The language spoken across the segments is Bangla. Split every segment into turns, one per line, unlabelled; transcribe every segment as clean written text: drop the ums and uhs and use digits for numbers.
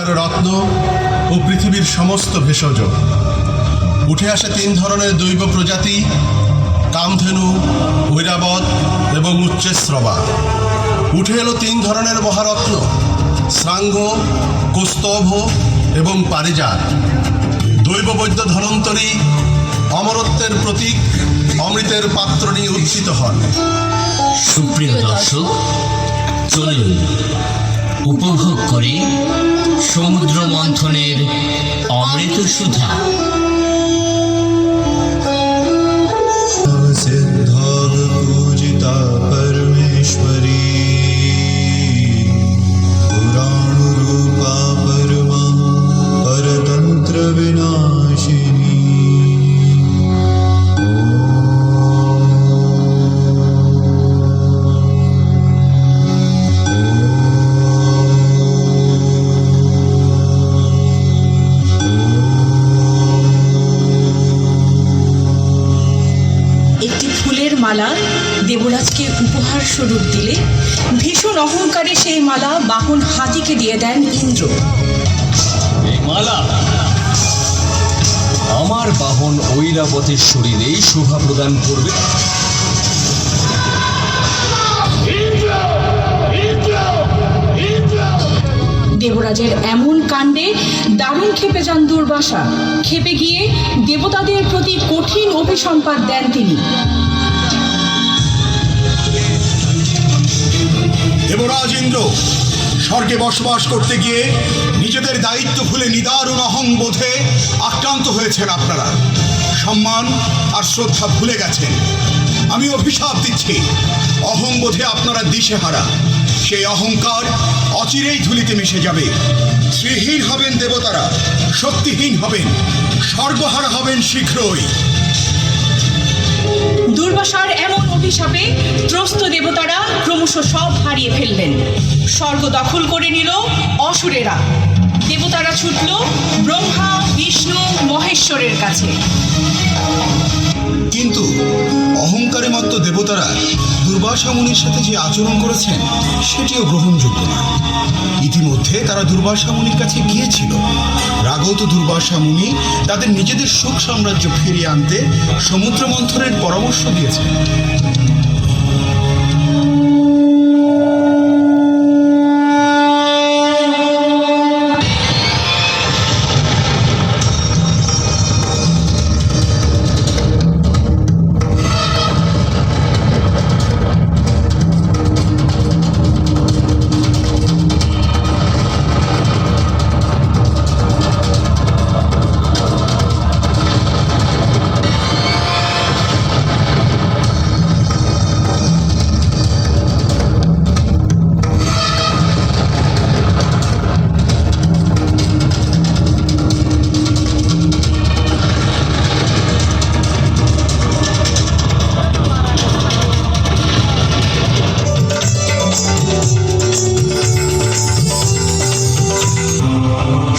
অলঙ্কার রত্ন ও পৃথিবীর সমস্ত ভেষজ। উঠে আসে 3 ধরনের দৈব প্রজাতি: কামধেনু, ঐরাবত এবং উচ্চশ্রবা। উঠে এলো 3 ধরনের মহারত্ন: শ্রাঙ্গ, কৌস্তভ এবং পারিজাত। দৈব বৈদ্য ধনন্তরী অমরত্বের প্রতীক অমৃতের পাত্র নিয়ে উত্থিত হন।
সুপ্রিয় দর্শক, চলুন উপভোগ করি সমুদ্র মন্থনের অমৃত সুধা।
सिद्धा पूजिता परमेश्वरी, पुराणरूपा परमा परतंत्र विनाशिनी।
মালা দেবরাজকে উপহার স্বরূপ দিলে ভীষণ অহংকারে সেই মালা বাহন হাতিকে দিয়ে দেন ইন্দ্র।
এই মালা আমার বাহন ঐরাবতের শরীরেই শোভা প্রদান করবে।
দেবরাজের এমন কাণ্ডে দারুণ ক্ষেপে যান দুর্বাসা। ক্ষেপে গিয়ে দেবতাদের প্রতি কঠিন অভিসম্পাত দেন তিনি।
দেবরাজ ইন্দ্র স্বর্গে বসবাস করতে গিয়ে নিজেদের দায়িত্ব ভুলে নিদারুণ অহংবোধে আক্রান্ত হয়েছেন আপনারা। সম্মান আর শ্রদ্ধা ভুলে গেছেন। আমি অভিশাপ দিচ্ছি, অহংবোধে আপনারা দিশেহারা। সেই অহংকার অচিরেই ধুলিতে মিশে যাবে। শ্রীহীন হবেন দেবতারা, শক্তিহীন হবেন, সর্বহারা হবেন শীঘ্রই।
দুর্বাসার এমন অভিশাপে ত্রস্ত দেবতারা ক্রমশ সব হারিয়ে ফেললেন। স্বর্গ দখল করে নিল অসুরেরা। দেবতারা ছুটল ব্রহ্মা, বিষ্ণু, মহেশ্বরের কাছে।
কিন্তু অহংকারে মত্ত দেবতারা দুর্বাসা মুনির সাথে যে আচরণ করেছেন সেটিও গ্রহণযোগ্য নয়। ইতিমধ্যে তারা দুর্বাসা মুনির কাছে গিয়েছিল। রাগত দুর্বাসা মুনি তাদের নিজেদের সুখ সাম্রাজ্য ফিরিয়ে আনতে সমুদ্র মন্থনের পরামর্শ দিয়েছেন।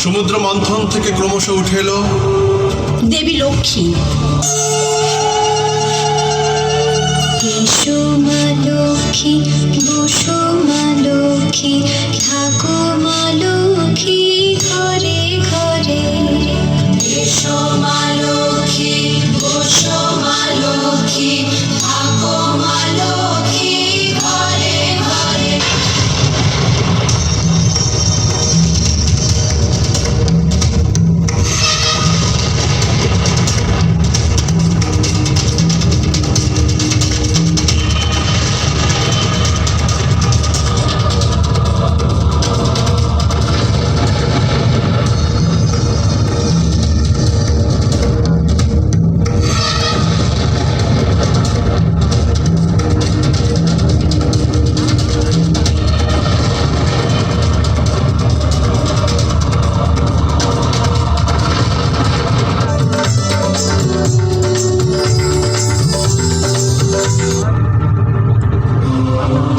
সমুদ্র মন্থন থেকে ক্রমশ উঠে এলো
দেবী লক্ষ্মী।
এসো মা লক্ষ্মী, বসো মা লক্ষ্মী, থাকো মা লক্ষ্মী ঘরে ঘরে। এসো মা লক্ষ্মী, বসো মা লক্ষ্মী, থাকো মা লক্ষ্মী ঘরে ঘরে।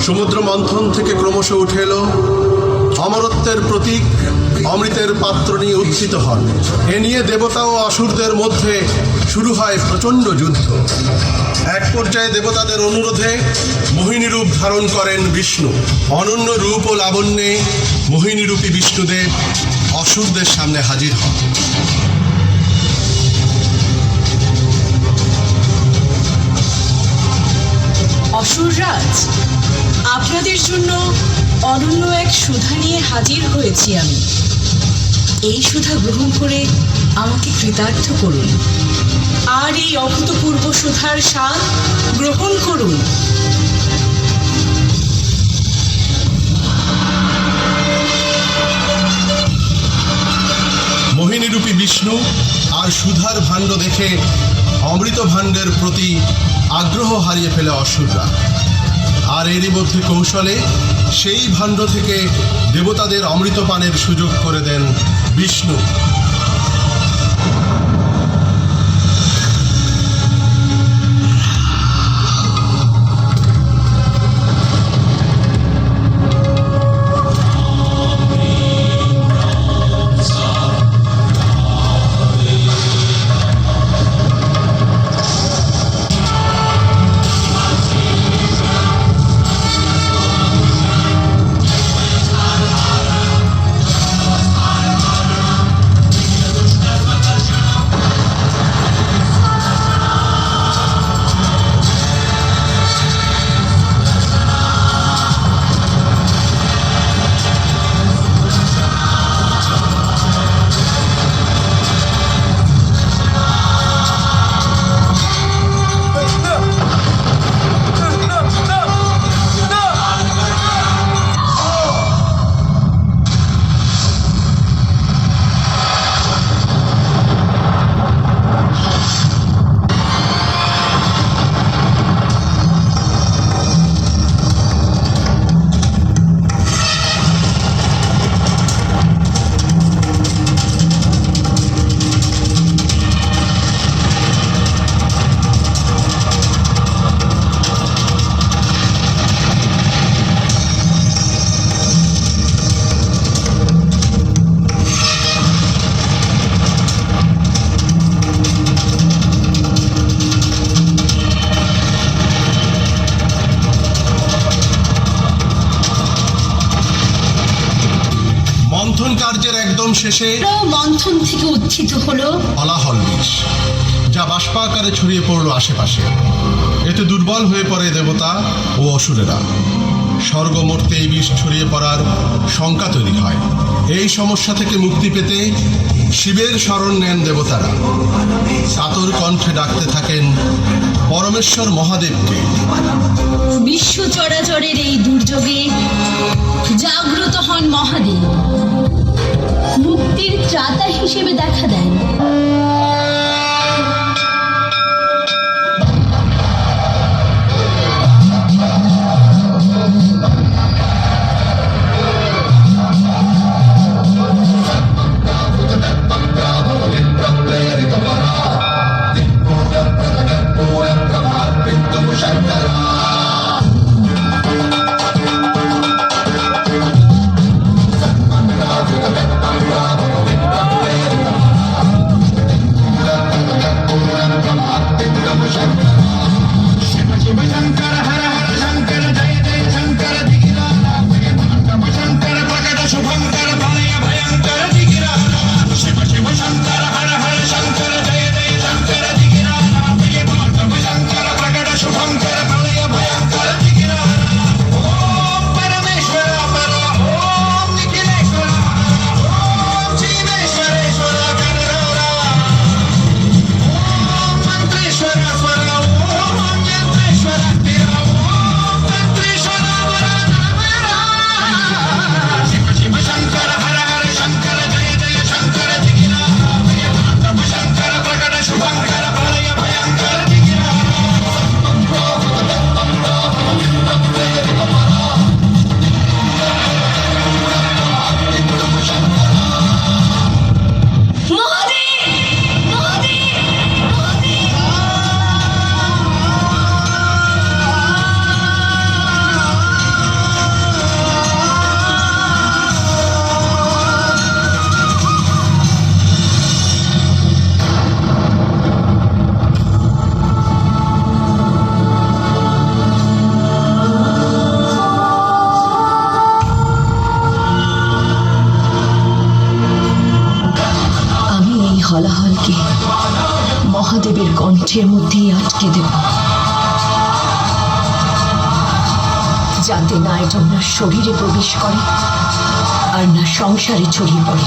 সমুদ্র মন্থন থেকে ক্রমশ উঠে এলো অমরত্বের প্রতীক অমৃতের পাত্র নিয়ে উত্থিত হন। এ নিয়ে দেবতা ও অসুরদের মধ্যে শুরু হয় প্রচণ্ড যুদ্ধ। এক পর্যায়ে দেবতাদের অনুরোধে মোহিনী রূপ ধারণ করেন বিষ্ণু। অনন্য রূপ ও লাবণ্যে মোহিনীরূপী বিষ্ণুদেব অসুরদের সামনে হাজির হন।
অসুররাজ, আপনাদের জন্য অনন্য এক সুধা নিয়ে হাজির হয়েছি আমি। এই সুধা গ্রহণ করে আমাকে কৃতার্থ করুন, আর এই অভূতপূর্ব সুধার স্বাদ গ্রহণ করুন।
মোহিনীরূপী বিষ্ণু আর সুধার ভাণ্ড দেখে অমৃত ভাণ্ডের প্রতি আগ্রহ হারিয়ে ফেলে অসুররা, আর এরই মধ্যে কৌশলে সেই ভাণ্ড থেকে দেবতাদের অমৃত পানের সুযোগ করে দেন বিষ্ণু। মন্থন কার্যের একদম শেষে
মন্থন থেকে উত্থিত হলো
হলাহল বিষ, যা বাষ্পাকারে ছড়িয়ে পড়ল আশেপাশে। এতে দুর্বল হয়ে পড়ে দেবতা ও অসুরেরা। স্বর্গ মর্তে এই বিষ ছড়িয়ে পড়ার শঙ্কা তৈরি হয়। এই সমস্যা থেকে মুক্তি পেতে শিবের শরণ নেন দেবতারা। কাতর কণ্ঠে ডাকতে থাকেন পরমেশ্বর মহাদেবকে।
বিশ্ব চরাচরের এই দুর্যোগে জাগ্রত হন মহাদেব, মুক্তির ত্রাতা হিসেবে দেখা দেন। শক্তিকে মহাদেবের কণ্ঠের মধ্যেই আটকে দেব, যাতে না এটা ওনার শরীরে প্রবেশ করে আর না সংসারে ছড়িয়ে পড়ে।